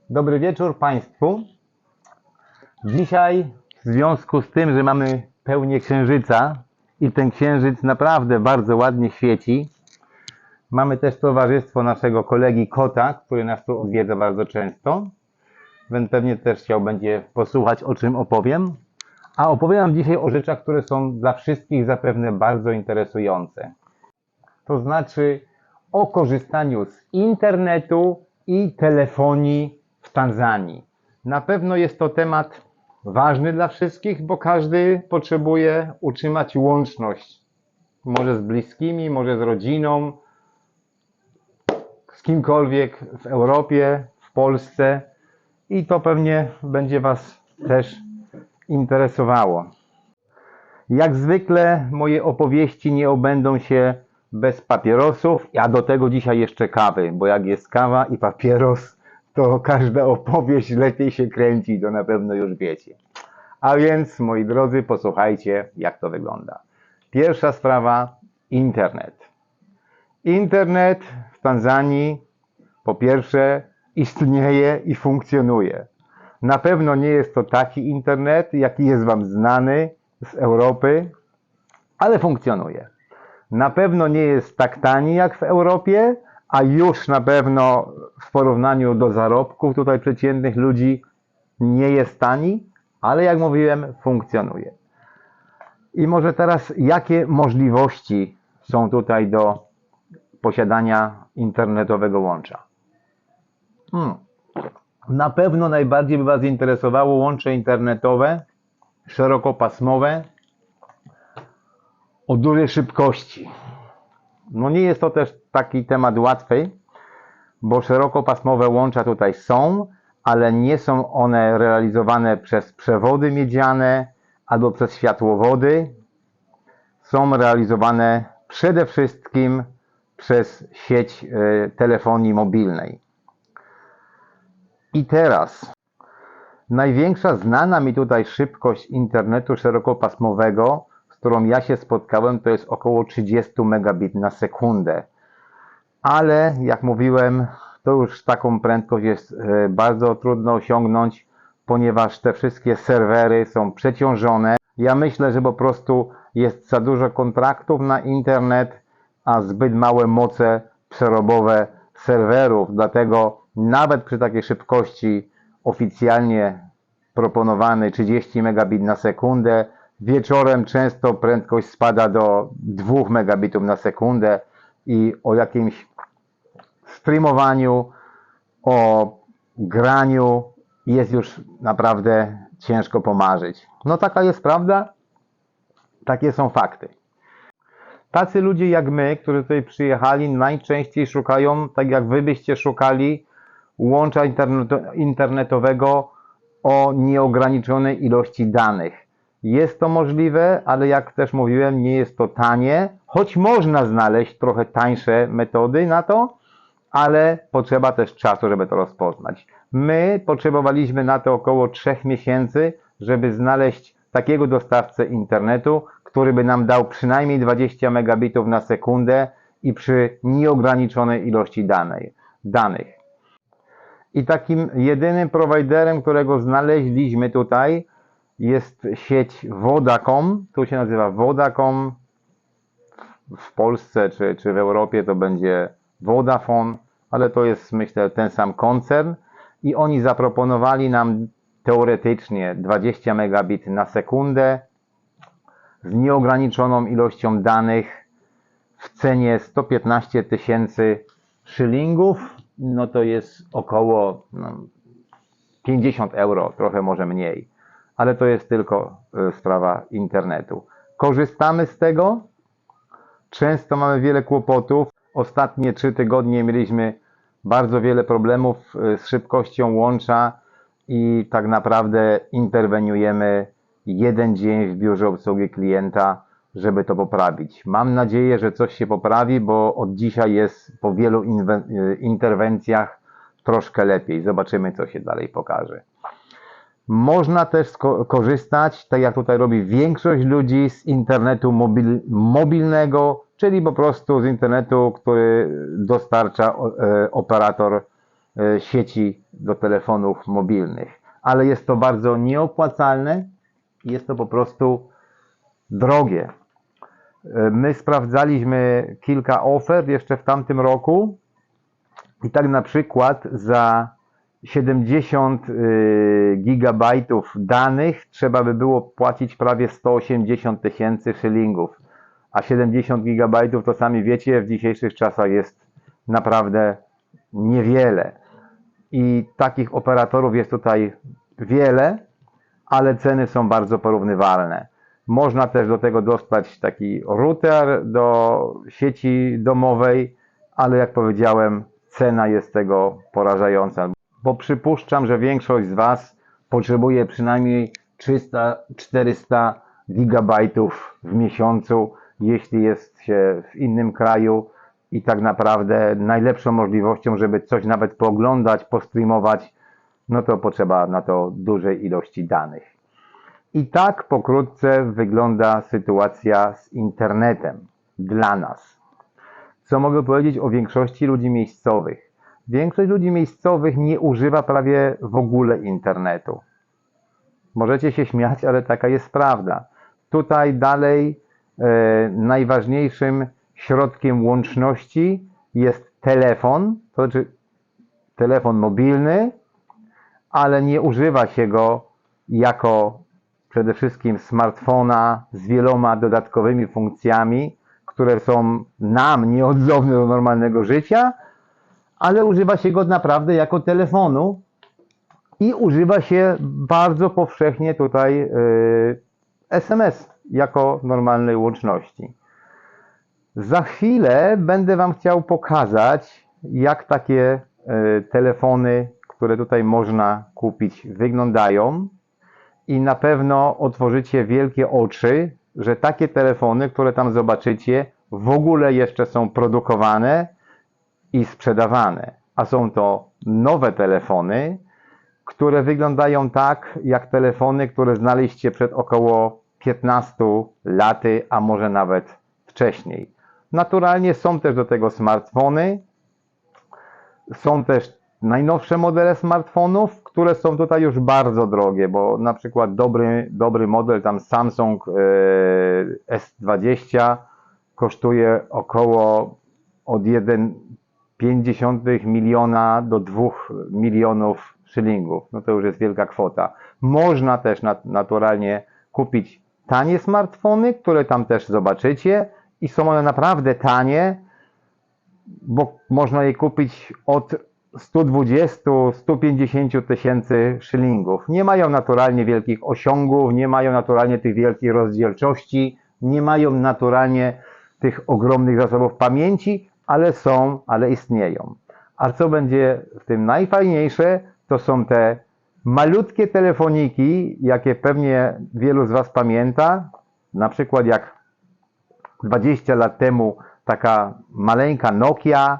Dobry wieczór Państwu. Dzisiaj w związku z tym, że mamy pełnię księżyca i ten księżyc naprawdę bardzo ładnie świeci, mamy też towarzystwo naszego kolegi Kota, który nas tu odwiedza bardzo często. Więc pewnie też będzie posłuchać, o czym opowiem. A opowiem wam dzisiaj o rzeczach, które są dla wszystkich zapewne bardzo interesujące. To znaczy o korzystaniu z internetu i telefonii w Tanzanii. Na pewno jest to temat ważny dla wszystkich, bo każdy potrzebuje utrzymać łączność. Może z bliskimi, może z rodziną, z kimkolwiek w Europie, w Polsce. I to pewnie będzie Was też interesowało. Jak zwykle moje opowieści nie obędą się bez papierosów, a do tego dzisiaj jeszcze kawy, bo jak jest kawa i papieros, to każda opowieść lepiej się kręci, to na pewno już wiecie. A więc, moi drodzy, posłuchajcie, jak to wygląda. Pierwsza sprawa, internet. Internet w Tanzanii, po pierwsze, istnieje i funkcjonuje. Na pewno nie jest to taki internet, jaki jest Wam znany z Europy, ale funkcjonuje. Na pewno nie jest tak tani jak w Europie, a już na pewno w porównaniu do zarobków tutaj przeciętnych ludzi nie jest tani, ale jak mówiłem, funkcjonuje. I może teraz jakie możliwości są tutaj do posiadania internetowego łącza? Na pewno najbardziej by Was interesowało łącze internetowe, szerokopasmowe, o dużej szybkości. No nie jest to też taki temat łatwy, bo szerokopasmowe łącza tutaj są, ale nie są one realizowane przez przewody miedziane albo przez światłowody. Są realizowane przede wszystkim przez sieć telefonii mobilnej. I teraz największa znana mi tutaj szybkość internetu szerokopasmowego, z którą ja się spotkałem, to jest około 30 megabit na sekundę. Ale jak mówiłem, to już taką prędkość jest bardzo trudno osiągnąć, ponieważ te wszystkie serwery są przeciążone. Ja myślę, że po prostu jest za dużo kontraktów na internet, a zbyt małe moce przerobowe serwerów. Dlatego nawet przy takiej szybkości oficjalnie proponowanej 30 megabit na sekundę, wieczorem często prędkość spada do 2 megabitów na sekundę i o jakimś streamowaniu, o graniu jest już naprawdę ciężko pomarzyć. No taka jest prawda, takie są fakty. Tacy ludzie jak my, którzy tutaj przyjechali, najczęściej szukają, tak jak wy byście szukali, łącza internetowego o nieograniczonej ilości danych. Jest to możliwe, ale jak też mówiłem, nie jest to tanie, choć można znaleźć trochę tańsze metody na to, ale potrzeba też czasu, żeby to rozpoznać. My potrzebowaliśmy na to około 3 miesięcy, żeby znaleźć takiego dostawcę internetu, który by nam dał przynajmniej 20 megabitów na sekundę i przy nieograniczonej ilości danych. I takim jedynym prowajderem, którego znaleźliśmy tutaj, jest sieć Vodacom. Tu się nazywa Vodacom. W Polsce czy w Europie to będzie Vodafone, ale to jest, myślę, ten sam koncern. I oni zaproponowali nam teoretycznie 20 megabit na sekundę z nieograniczoną ilością danych w cenie 115 tysięcy szylingów. No to jest około 50 euro, trochę może mniej. Ale to jest tylko sprawa internetu. Korzystamy z tego. Często mamy wiele kłopotów. Ostatnie 3 tygodnie mieliśmy bardzo wiele problemów z szybkością łącza i tak naprawdę interweniujemy 1 dzień w biurze obsługi klienta, żeby to poprawić. Mam nadzieję, że coś się poprawi, bo od dzisiaj jest po wielu interwencjach troszkę lepiej. Zobaczymy, co się dalej pokaże. Można też korzystać, tak jak tutaj robi większość ludzi, z internetu mobilnego, czyli po prostu z internetu, który dostarcza operator sieci do telefonów mobilnych. Ale jest to bardzo nieopłacalne, jest to po prostu drogie. My sprawdzaliśmy kilka ofert jeszcze w tamtym roku i tak na przykład za 70 gigabajtów danych trzeba by było płacić prawie 180 tysięcy szylingów. A 70 gigabajtów to sami wiecie, w dzisiejszych czasach jest naprawdę niewiele. I takich operatorów jest tutaj wiele, ale ceny są bardzo porównywalne. Można też do tego dostać taki router do sieci domowej, ale jak powiedziałem, cena jest tego porażająca. Bo przypuszczam, że większość z Was potrzebuje przynajmniej 300-400 gigabajtów w miesiącu, jeśli jest się w innym kraju i tak naprawdę najlepszą możliwością, żeby coś nawet pooglądać, postreamować, no to potrzeba na to dużej ilości danych. I tak pokrótce wygląda sytuacja z internetem dla nas. Co mogę powiedzieć o większości ludzi miejscowych? Większość ludzi miejscowych nie używa prawie w ogóle internetu. Możecie się śmiać, ale taka jest prawda. Tutaj dalej najważniejszym środkiem łączności jest telefon, to znaczy telefon mobilny, ale nie używa się go jako przede wszystkim smartfona z wieloma dodatkowymi funkcjami, które są nam nieodzowne do normalnego życia, ale używa się go naprawdę jako telefonu i używa się bardzo powszechnie tutaj SMS jako normalnej łączności. Za chwilę będę Wam chciał pokazać, jak takie telefony, które tutaj można kupić, wyglądają i na pewno otworzycie wielkie oczy, że takie telefony, które tam zobaczycie, w ogóle jeszcze są produkowane i sprzedawane. A są to nowe telefony, które wyglądają tak jak telefony, które znaleźliście przed około 15 laty, a może nawet wcześniej. Naturalnie są też do tego smartfony, są też najnowsze modele smartfonów, które są tutaj już bardzo drogie, bo na przykład dobry model, tam Samsung S20 kosztuje około od 1,5 miliona do 2 milionów szylingów. No to już jest wielka kwota. Można też naturalnie kupić tanie smartfony, które tam też zobaczycie i są one naprawdę tanie, bo można je kupić od 120-150 tysięcy szylingów. Nie mają naturalnie wielkich osiągów, nie mają naturalnie tych wielkich rozdzielczości, nie mają naturalnie tych ogromnych zasobów pamięci, ale istnieją. A co będzie w tym najfajniejsze, to są te malutkie telefoniki, jakie pewnie wielu z Was pamięta, na przykład jak 20 lat temu taka maleńka Nokia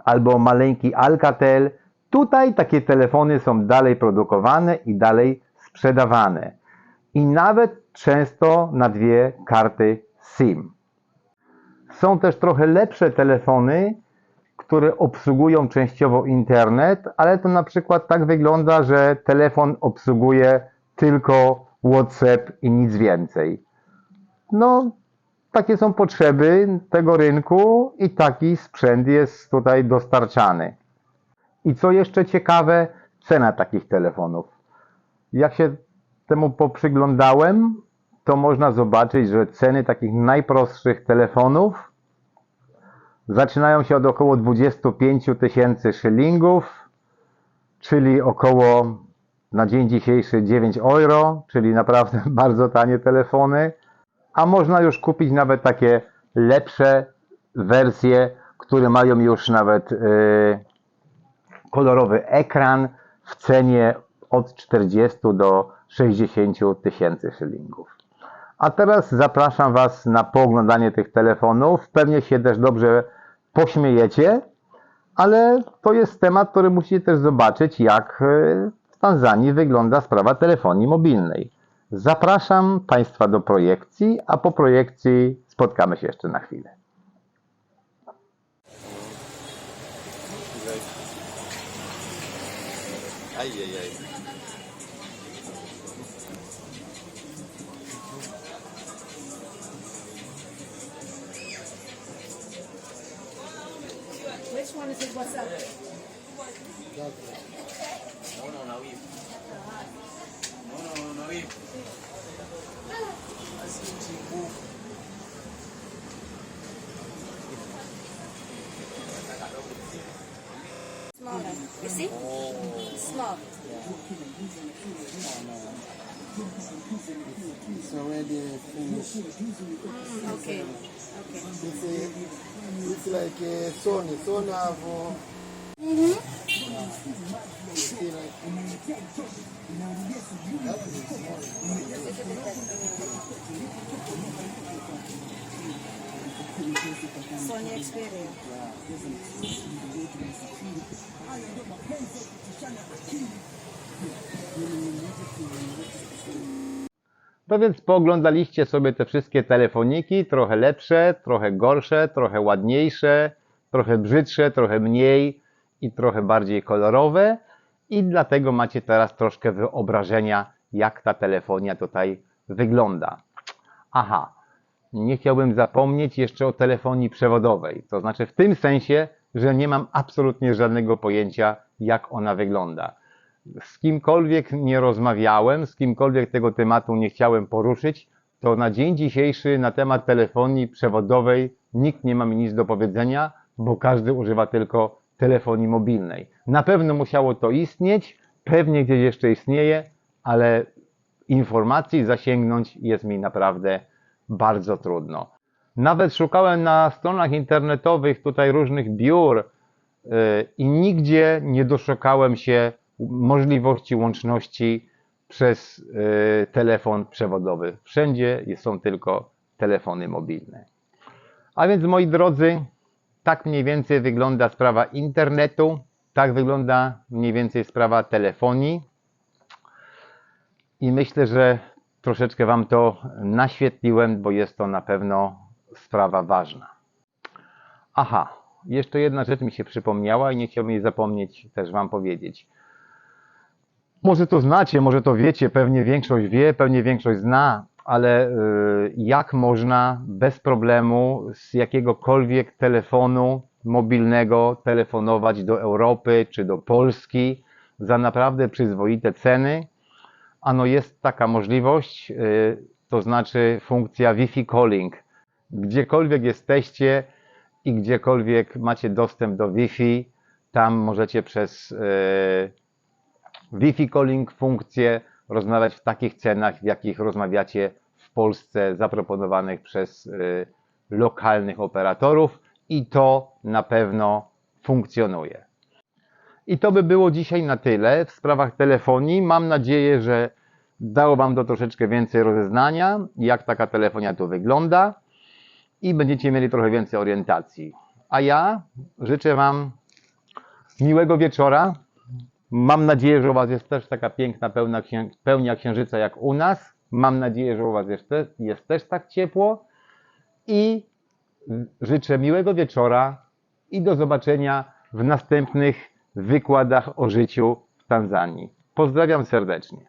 albo maleńki Alcatel. Tutaj takie telefony są dalej produkowane i dalej sprzedawane. I nawet często na 2 karty SIM. Są też trochę lepsze telefony, które obsługują częściowo internet, ale to na przykład tak wygląda, że telefon obsługuje tylko WhatsApp i nic więcej. No, takie są potrzeby tego rynku i taki sprzęt jest tutaj dostarczany. I co jeszcze ciekawe, cena takich telefonów. Jak się temu poprzyglądałem, to można zobaczyć, że ceny takich najprostszych telefonów zaczynają się od około 25 tysięcy szylingów, czyli około na dzień dzisiejszy 9 euro, czyli naprawdę bardzo tanie telefony. A można już kupić nawet takie lepsze wersje, które mają już nawet kolorowy ekran w cenie od 40 do 60 tysięcy szylingów. A teraz zapraszam Was na pooglądanie tych telefonów. Pewnie się też dobrze pośmiejecie, ale to jest temat, który musicie też zobaczyć, jak w Tanzanii wygląda sprawa telefonii mobilnej. Zapraszam Państwa do projekcji, a po projekcji spotkamy się jeszcze na chwilę. Ay, ay, ay. Which one is it? What's up? No, no, no, beef. No, no, no, beef. Así, chico. Smaller. You see? Small. It's already finished. Okay. Okay. It's like a Sony. Sony have see like Sony Xperia. No więc pooglądaliście sobie te wszystkie telefoniki, trochę lepsze, trochę gorsze, trochę ładniejsze, trochę brzydsze, trochę mniej i trochę bardziej kolorowe i dlatego macie teraz troszkę wyobrażenia, jak ta telefonia tutaj wygląda. Aha, nie chciałbym zapomnieć jeszcze o telefonii przewodowej, to znaczy w tym sensie, że nie mam absolutnie żadnego pojęcia, jak ona wygląda. Z kimkolwiek nie rozmawiałem, z kimkolwiek tego tematu nie chciałem poruszyć, to na dzień dzisiejszy na temat telefonii przewodowej nikt nie ma mi nic do powiedzenia, bo każdy używa tylko telefonii mobilnej. Na pewno musiało to istnieć, pewnie gdzieś jeszcze istnieje, ale informacji zasięgnąć jest mi naprawdę bardzo trudno. Nawet szukałem na stronach internetowych tutaj różnych biur i nigdzie nie doszukałem się możliwości łączności przez telefon przewodowy. Wszędzie są tylko telefony mobilne. A więc moi drodzy, tak mniej więcej wygląda sprawa internetu, tak wygląda mniej więcej sprawa telefonii i myślę, że troszeczkę Wam to naświetliłem, bo jest to na pewno sprawa ważna. Aha, jeszcze jedna rzecz mi się przypomniała i nie chciałbym jej zapomnieć też Wam powiedzieć. Może to znacie, może to wiecie, pewnie większość wie, pewnie większość zna, ale jak można bez problemu z jakiegokolwiek telefonu mobilnego telefonować do Europy czy do Polski za naprawdę przyzwoite ceny? Ano jest taka możliwość, to znaczy funkcja Wi-Fi Calling. Gdziekolwiek jesteście i gdziekolwiek macie dostęp do Wi-Fi, tam możecie przez Wi-Fi Calling funkcję rozmawiać w takich cenach, w jakich rozmawiacie w Polsce, zaproponowanych przez lokalnych operatorów i to na pewno funkcjonuje. I to by było dzisiaj na tyle w sprawach telefonii. Mam nadzieję, że dało Wam to troszeczkę więcej rozeznania, jak taka telefonia tu wygląda i będziecie mieli trochę więcej orientacji. A ja życzę Wam miłego wieczora. Mam nadzieję, że u Was jest też taka piękna pełnia księżyca jak u nas. Mam nadzieję, że u Was jest też tak ciepło. I życzę miłego wieczora i do zobaczenia w następnych wykładach o życiu w Tanzanii. Pozdrawiam serdecznie.